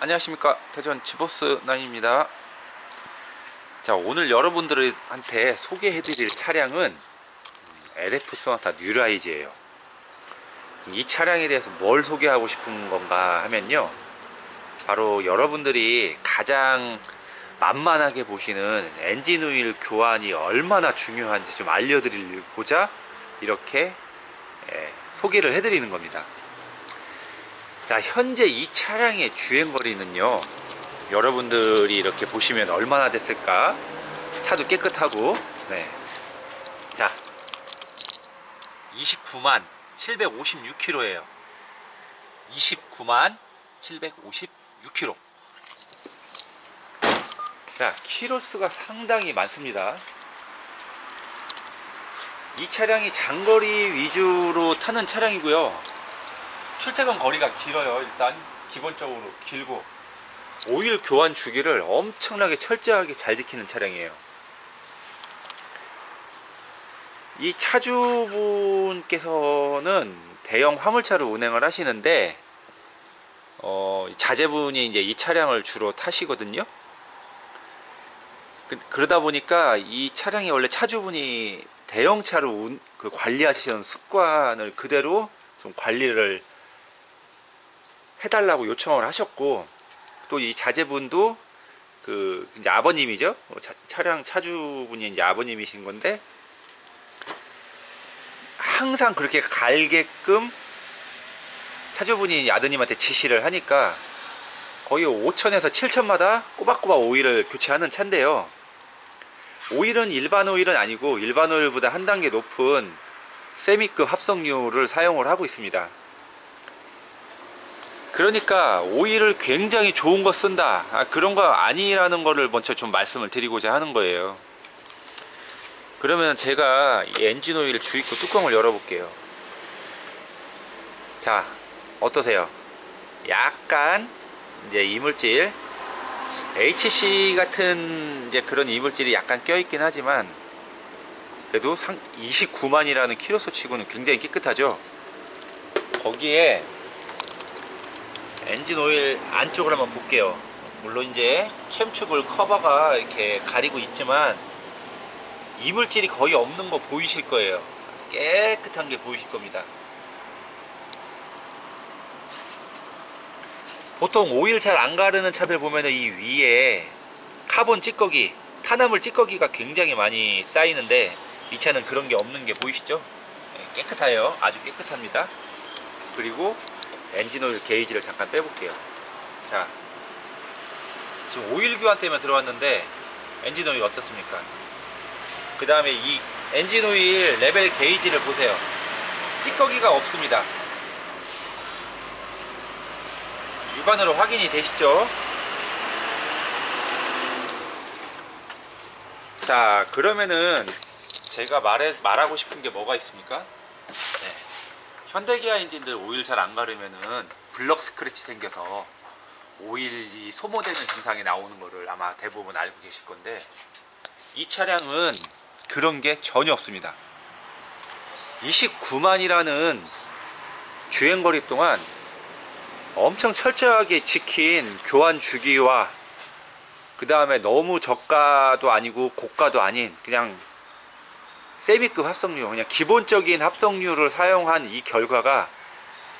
안녕하십니까, 대전 지보스 나인입니다. 자, 오늘 여러분들한테 소개해 드릴 차량은 LF 소나타 뉴라이즈예요. 이 차량에 대해서 뭘 소개하고 싶은 건가 하면요, 바로 여러분들이 가장 만만하게 보시는 엔진 오일 교환이 얼마나 중요한지 좀 알려드리고자 이렇게 소개를 해드리는 겁니다. 자, 현재 이 차량의 주행거리는요, 여러분들이 이렇게 보시면 얼마나 됐을까? 차도 깨끗하고, 네. 자, 29만 756km예요. 29만 756km. 자, 키로수가 상당히 많습니다. 이 차량이 장거리 위주로 타는 차량이고요. 출퇴근 거리가 길어요. 일단 기본적으로 길고, 오일 교환 주기를 엄청나게 철저하게 잘 지키는 차량이에요. 이 차주분께서는 대형 화물차를 운행을 하시는데, 자제분이 이제 이 차량을 주로 타시거든요. 그러다 보니까 이 차량이 원래 차주분이 대형차로 관리하시는 습관을 그대로 좀 관리를 해달라고 요청을 하셨고, 또 이 자제분도 이제 아버님이죠. 차량 차주분이 이제 아버님이신 건데, 항상 그렇게 갈게끔 차주분이 아드님한테 지시를 하니까 거의 5천에서 7천마다 꼬박꼬박 오일을 교체하는 차인데요. 오일은 일반 오일은 아니고 일반 오일보다 한 단계 높은 세미급 합성유를 사용을 하고 있습니다. 그러니까 오일을 굉장히 좋은 거 쓴다, 그런 거 아니라는 거를 먼저 좀 말씀을 드리고자 하는 거예요. 그러면 제가 이 엔진 오일 주입구 뚜껑을 열어 볼게요. 자, 어떠세요? 약간 이제 이물질, HC 같은 이제 그런 이물질이 약간 껴있긴 하지만, 그래도 29만이라는 키로수 치고는 굉장히 깨끗하죠. 거기에 엔진 오일 안쪽을 한번 볼게요. 물론 이제 캠튜브 커버가 이렇게 가리고 있지만 이물질이 거의 없는 거 보이실 거예요. 깨끗한 게 보이실 겁니다. 보통 오일 잘 안 가르는 차들 보면은 이 위에 카본 찌꺼기, 탄화물 찌꺼기가 굉장히 많이 쌓이는데, 이 차는 그런 게 없는 게 보이시죠? 깨끗해요. 아주 깨끗합니다. 그리고 엔진 오일 게이지를 잠깐 빼볼게요. 자, 지금 오일 교환 때문에 들어왔는데 엔진 오일 어떻습니까? 그 다음에 이 엔진 오일 레벨 게이지를 보세요. 찌꺼기가 없습니다. 육안으로 확인이 되시죠? 자, 그러면은 제가 말하고 싶은 게 뭐가 있습니까? 네. 현대기아 엔진들 오일 잘 안 가르면은 블럭 스크래치 생겨서 오일이 소모되는 증상이 나오는 거를 아마 대부분 알고 계실 건데, 이 차량은 그런 게 전혀 없습니다. 29만이라는 주행거리 동안 엄청 철저하게 지킨 교환 주기와, 그 다음에 너무 저가도 아니고 고가도 아닌 그냥 세미급 합성유, 그냥 기본적인 합성유를 사용한 이 결과가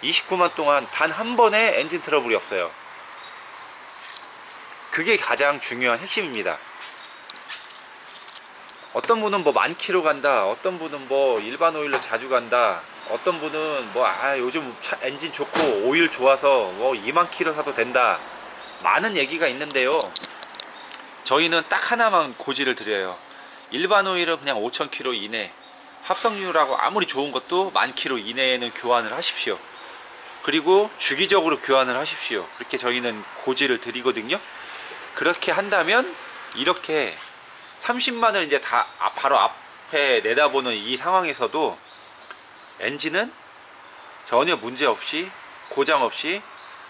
29만 동안 단 한 번의 엔진 트러블이 없어요. 그게 가장 중요한 핵심입니다. 어떤 분은 뭐 10,000km 간다, 어떤 분은 뭐 일반 오일로 자주 간다, 어떤 분은 뭐 요즘 엔진 좋고 오일 좋아서 뭐 20,000km 사도 된다, 많은 얘기가 있는데요. 저희는 딱 하나만 고지를 드려요. 일반 오일은 그냥 5,000km 이내, 합성유라고 아무리 좋은 것도 10,000km 이내에는 교환을 하십시오. 그리고 주기적으로 교환을 하십시오. 그렇게 저희는 고지를 드리거든요. 그렇게 한다면 이렇게 30만을 이제 다 바로 앞에 내다보는 이 상황에서도 엔진은 전혀 문제 없이, 고장 없이,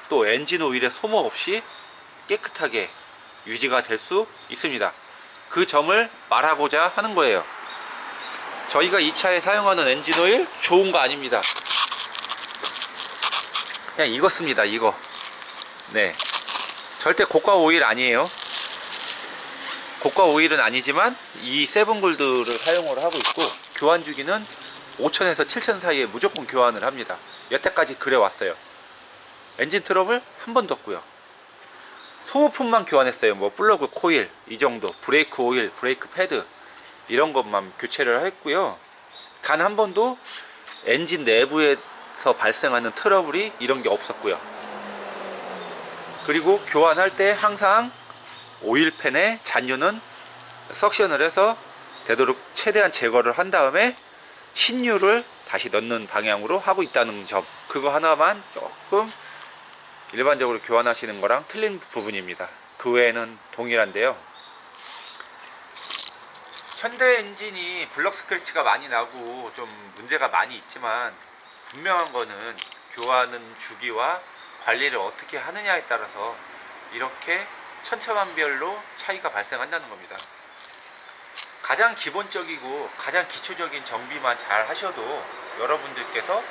또 엔진 오일의 소모 없이 깨끗하게 유지가 될 수 있습니다. 그 점을 말하고자 하는 거예요. 저희가 이 차에 사용하는 엔진 오일 좋은 거 아닙니다. 그냥 이거 씁니다. 이거. 네. 절대 고가 오일 아니에요. 고가 오일은 아니지만 이 세븐골드를 사용을 하고 있고, 교환 주기는 5,000에서 7,000 사이에 무조건 교환을 합니다. 여태까지 그래 왔어요. 엔진 트러블 한 번도 없고요. 소모품만 교환했어요. 뭐 플러그 코일 이 정도, 브레이크 오일, 브레이크 패드 이런 것만 교체를 했고요. 단 한 번도 엔진 내부에서 발생하는 트러블이 이런 게 없었고요. 그리고 교환할 때 항상 오일팬의 잔유는 석션을 해서 되도록 최대한 제거를 한 다음에 신유를 다시 넣는 방향으로 하고 있다는 점, 그거 하나만 조금 일반적으로 교환하시는 거랑 틀린 부분입니다. 그 외에는 동일한데요. 현대 엔진이 블럭 스크래치가 많이 나고 좀 문제가 많이 있지만, 분명한 거는 교환은 주기와 관리를 어떻게 하느냐에 따라서 이렇게 천차만별로 차이가 발생한다는 겁니다. 가장 기본적이고 가장 기초적인 정비만 잘 하셔도 여러분들께서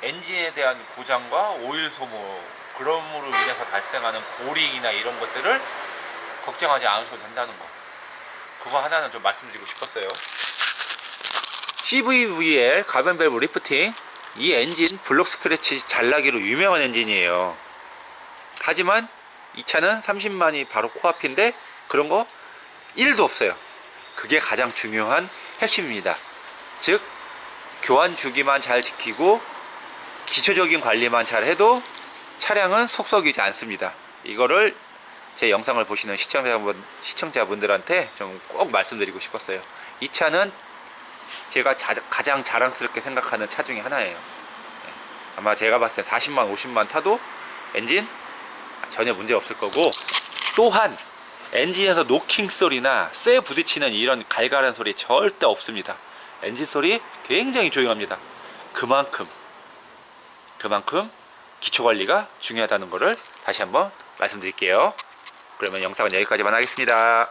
엔진에 대한 고장과 오일 소모, 그럼으로 인해서 발생하는 고링이나 이런 것들을 걱정하지 않으셔도 된다는 거, 그거 하나는 좀 말씀드리고 싶었어요. CVVL 가변 밸브 리프팅, 이 엔진 블록 스크래치 잘 나기로 유명한 엔진이에요. 하지만 이 차는 30만이 바로 코앞인데 그런 거 1도 없어요. 그게 가장 중요한 핵심입니다. 즉, 교환 주기만 잘 지키고 기초적인 관리만 잘 해도 차량은 속썩이지 않습니다. 이거를 제 영상을 보시는 시청자분들한테 좀 꼭 말씀드리고 싶었어요. 이 차는 제가 가장 자랑스럽게 생각하는 차 중에 하나예요. 아마 제가 봤을 때 40만 50만 타도 엔진 전혀 문제 없을 거고, 또한 엔진에서 노킹 소리나 쇠 부딪히는 이런 갈갈한 소리 절대 없습니다. 엔진 소리 굉장히 조용합니다. 그만큼 기초관리가 중요하다는 것을 다시 한번 말씀드릴게요. 그러면 영상은 여기까지만 하겠습니다.